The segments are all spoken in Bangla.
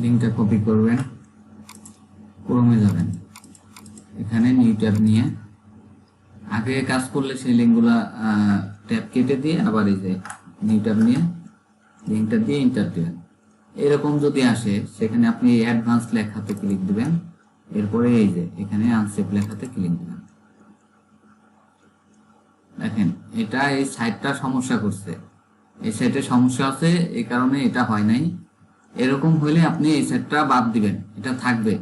লিঙ্কটা কপি করবেন, ক্রোমে যাবেন, এখানে নিউ ট্যাব নিয়ে আগে কাজ করলে সেই লিঙ্কগুলা ট্যাব কেটে দিয়ে আবার এই যে নিউ ট্যাব নিয়ে লিঙ্কটা দিয়ে এন্টার দিবেন। এরকম যদি আসে সেখানে আপনি অ্যাডভান্স লেখাতে ক্লিক দিবেন, এরপরে এই যে এখানে আনসেভ লেখাতে ক্লিক দিবেন। দেখেন এটা এই সাইটটা সমস্যা করছে, এই সাইটে সমস্যা আছে, এই কারণে এটা হয় নাই। এরকম হইলে আপনি এই সাইটটা বাদ দিবেন, এটা থাকবে।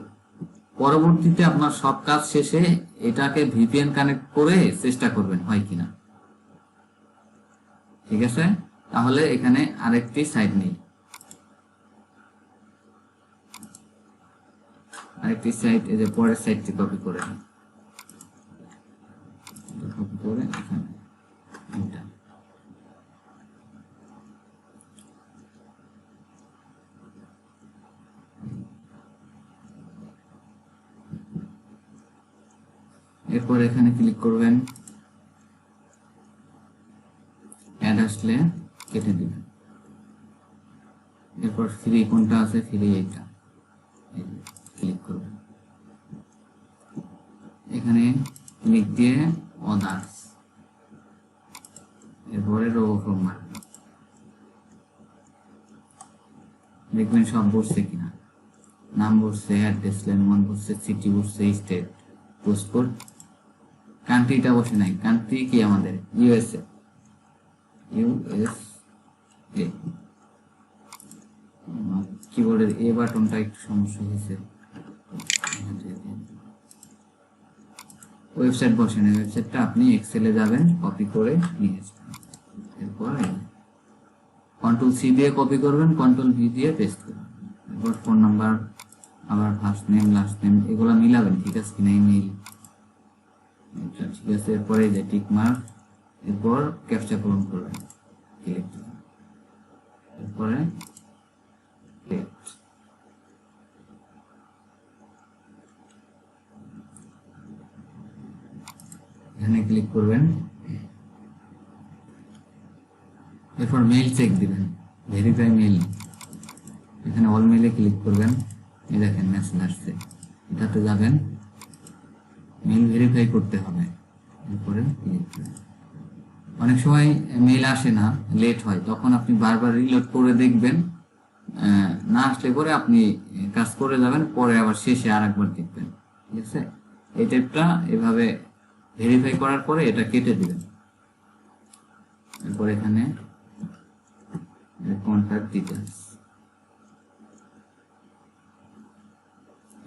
পরবর্তীতে আপনার সব কাজ শেষে এটাকে ভিপিএন কানেক্ট করে চেষ্টা করবেন হয় কিনা, ঠিক আছে? তাহলে এখানে আরেকটি সাইট নেই, আরেকটি সাইট এই যে পরের সাইটটি কপি করে এখানে এটা এরপর এখানে ক্লিক করবেন, অ্যাড আসলে কেটে দিবেন। এরপর ফ্রি কোনটা আছে, ফ্রি এইটা ক্লিক করবেন, এখানে ক্লিক দিয়ে অদার্স, এরপরে রোবো ফর্ম মারবেন, দেখবেন সব বসছে কিনা, নাম বসছে, অ্যাড্রেস লাইন মন বসছে, সিটি বসছে, স্টেট, পোস্টকোড, কান্ট্রিটা বসে নাই, কান্ট্রি কি আমাদের ইউএসএ, ইউএসএ। কিবোর্ডের এ বাটনটা একটু সমস্যা হয়েছে, ওয়েবসাইট বসে না, ওয়েবসাইটটা আপনি এক্সেলে যাবেন, কপি করে নিয়ে আসবেন। এরপর কন্ট্রোল সি দিয়ে কপি করবেন, কন্ট্রোল ভি দিয়ে পেস্ট করবেন। এরপর ফোন নাম্বার, আবার ফার্স্ট নেম লাস্ট নেম এগুলো মিলাবেন, ঠিক আছে কিনা, ইমেইল ঠিক আছে। এরপরে যে টিক মার্ক, এরপর ক্যাপচা পূরণ করবেন, ক্লিক দিবেন, এরপরে এখানে ক্লিক করবেন, এরপর মেইল চেক দিবেন, ভেরিফাই মেইল, এখানে অল মেইলে ক্লিক করবেন, এই দেখেন মেসেজ আসছে, এটাতে যাবেন, মেইল ভেরিফাই করতে হবে, এরপরে ক্লিক করবেন। অনেক সময় মেইল আসে না, লেট হয়, তখন আপনি বারবার রিলোড করে দেখবেন, না আসলে পরে আপনি কাজ করে যাবেন, পরে আবার শেষে আর একবার দেখবেন, ঠিক আছে? এই টাইপটা এভাবে ভেরিফাই করার পরে এটা কেটে দিবেন। এরপর এখানে কন্ট্যাক্ট ডিটেইলস,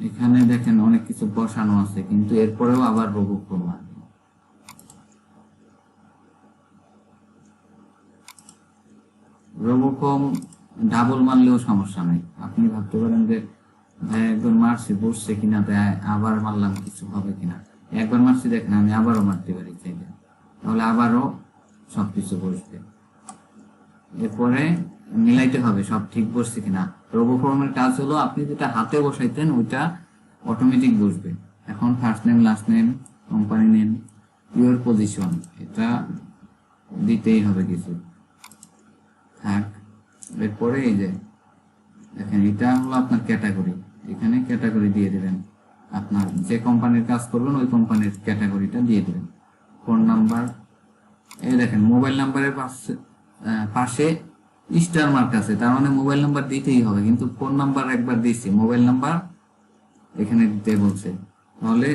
এখানে দেখেন অনেক কিছু বসানো আছে, কিন্তু এরপরেও আবার রোবো ফর্ম আসবে। রোবো ফর্ম ডাবল মারলেও সমস্যা নাই, আপনি ভাবতে পারেন যে একবার মারছি বসছে কিনা, আবার মারলাম কিছু হবে কিনা, একবার মারছি দেখেন আমি আবারও মারতে পারি চাইলে, তাহলে আবারও সবকিছু বসবে। এরপরে মিলাইতে হবে সব ঠিক বসছে কিনা। রোবো ফর্মের কাজ হলো আপনি যেটা হাতে বসাইতেন ওইটা অটোমেটিক বসবে। এখন first name last name company name your position এটা দিতেই হবে কিছু থাক। এরপরে এই যে দেখেন এটা হলো আপনার ক্যাটাগরি, এখানে ক্যাটাগরি দিয়ে দেবেন, আপনার যে কোম্পানির কাজ করবেন ওই কোম্পানির ক্যাটাগরিটা দিয়ে দেবেন। ফোন নাম্বার, এই দেখেন মোবাইল নাম্বারের পাশে স্টার মার্ক আছে, তার মানে মোবাইল নাম্বার দিতেই হবে, কিন্তু ফোন নাম্বার একবার দিয়েছি, মোবাইল নাম্বার এখানে দিতে বলছে, তাহলে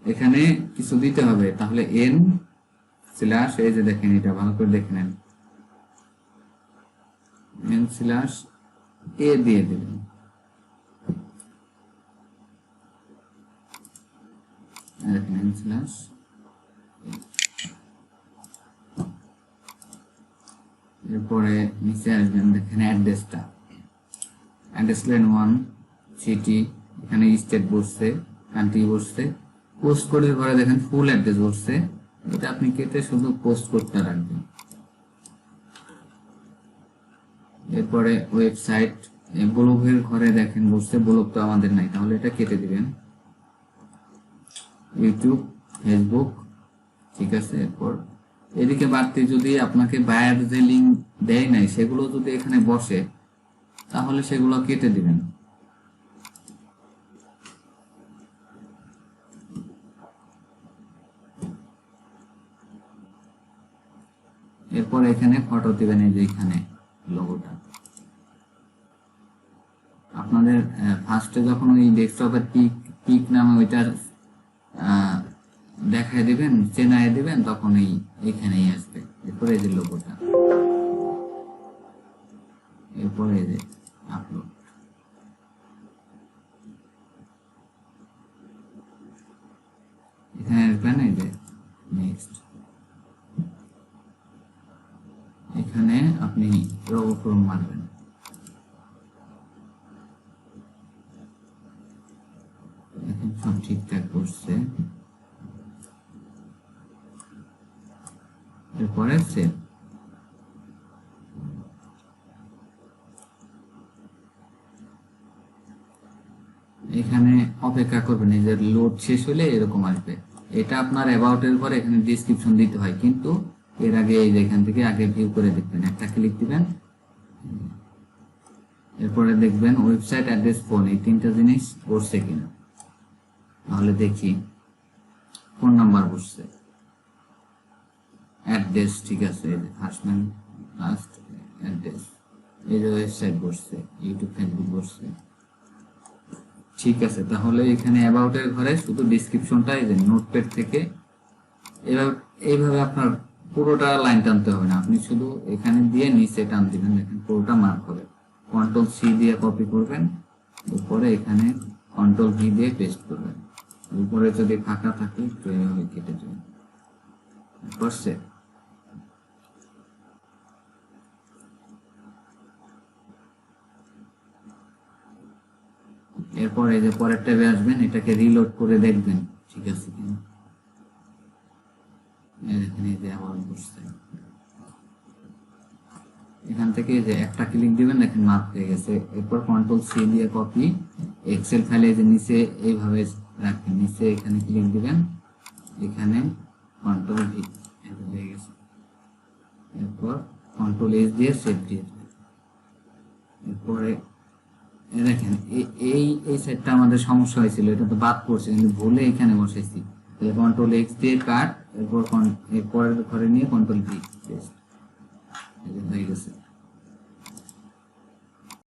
এখানে কিছু দিতে হবে, তাহলে এন স্ল্যাশ, এই যে দেখেন এটা ভালো করে দেখে নেন, এন স্ল্যাশ এ দিয়ে দেবেন, দেখেন এন স্ল্যাশ। এরপরে নিচে আসবেন, দেখেন অ্যাড্রেসটা, অ্যাড্রেস লাইন 1 সিটি, এখানে স্টেট বসছে, কান্ট্রি বসছে, পোস্ট কোডের ঘরে দেখেন ফুল অ্যাড্রেস বসছে, এটা আপনি কেটে শুধু পোস্ট কোডটা রাখবেন। এরপরে ওয়েবসাইট, ব্লগের ঘরে দেখেন বসছে, ব্লগ তো আমাদের নাই, তাহলে এটা কেটে দিবেন। ইউটিউব, ফেসবুক, ঠিক আছে। এরপর এদিকে বাড়তি যদি আপনাকে বায়ার যে লিঙ্ক দেয় নাই সেগুলো যদি এখানে বসে, তাহলে সেগুলো কেটে দিবেন। এরপর এখানে ফটো দিবেন, এই যে এখানে লোগোটা। আপনাদের ফার্স্টে যখন ওই ডেস্কটপের পিক নামে ওইটার দেখায় দিবেন, চেনায় দিবেন, তখন এইখানেই আসবে। এরপরে এই যে লোগোটা, এরপরে এই যে আপলোড। এখানে আসবেন, এই যে নেক্সট। এখানে আপনি লোগো ফর্ম মারবেন। এখন সব ঠিকঠাক করছে। এরপরে সেভ। এখানে অপেক্ষা করবেন, এই যে লোড শেষ হলে এরকম আসবে। এটা আপনার অ্যাবাউট এর পরে এখানে ডেসক্রিপশন দিতে হয়, কিন্তু এর আগে এই যে এখান থেকে আগে ভিউ করে দেখবেন, একটা ক্লিক দিবেন। এরপরে দেখবেন ওয়েবসাইট, অ্যাড্রেস, ফোন, এই তিনটা জিনিস বসছে কিনা। তাহলে দেখি, ফোন নাম্বার বসছে, অ্যাড্রেস ঠিক আছে, এই যে ফার্স্ট নেম লাস্ট অ্যাড্রেস, এই যে ওয়েবসাইট বসছে, ইউটিউব, ফেসবুক বসছে, ঠিক আছে। তাহলে এখানে অ্যাবাউট এর ঘরে শুধু ডেসক্রিপশনটা এই যে নোটপ্যাড থেকে এইভাবে আপনার পুরোটা লাইন টানতে হবে না, আপনি শুধু এখানে দিয়ে নিচে টান দিবেন, দেখেন পুরোটা মার্ক হবে। কন্ট্রোল সি দিয়ে কপি করবেন, উপরে এখানে কন্ট্রোল ভি দিয়ে পেস্ট করবেন, উপরে যদি ফাঁকা থাকে তো এইভাবে কেটে দেবেন। করছে। এরপর এই যে পরের ট্যাবে আসবেন, এটাকে রিলোড করে দেখবেন ঠিক আছে কিনা। দেখেন এই যে আবার বসছে। এখান থেকে যে একটা ক্লিক দিবেন, দেখেন মার্ক হয়ে গেছে। এরপর কন্ট্রোল সি দিয়ে কপি, এক্সেল ফাইলে যে নিচে এইভাবে রাখবেন, নিচে এখানে ক্লিক দিবেন, এখানে কন্ট্রোল ভি হয়ে গেছে। এরপর কন্ট্রোল এস দিয়ে সেভ দিয়ে দেবেন। এরপরে দেখেন এই সাইডটা আমাদের সমস্যা হয়েছিল, এটা তো বাদ পড়ছে, কিন্তু ভুলে এখানে বসাইছি। কন্ট্রোল এক্স দিয়ে কাট, এরপর এরপরের ঘরে নিয়ে কন্ট্রোল ভি পেস্ট হয়ে গেছে।